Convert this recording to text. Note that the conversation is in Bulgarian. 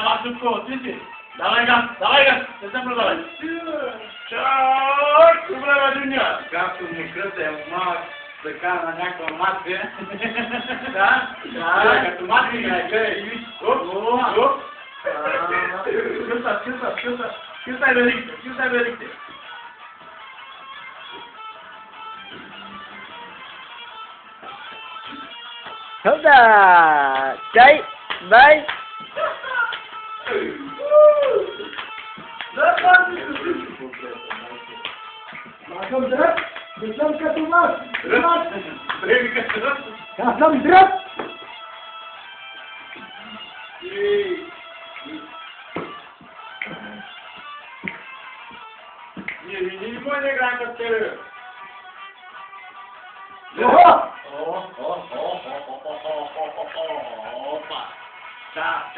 Давай, шутку, тише. Давай газ, совсем продавай. Чак, добре, Дуня. Както ми кръте малък така на някаква матка. Да, Като матка играе. Оп. Скюстай великите. Hoppa! Chạy! Bay! Kasam drap, kasam katumas, Време как kasam drap. Не мой не играем как тебе. Oha! Опа. Та.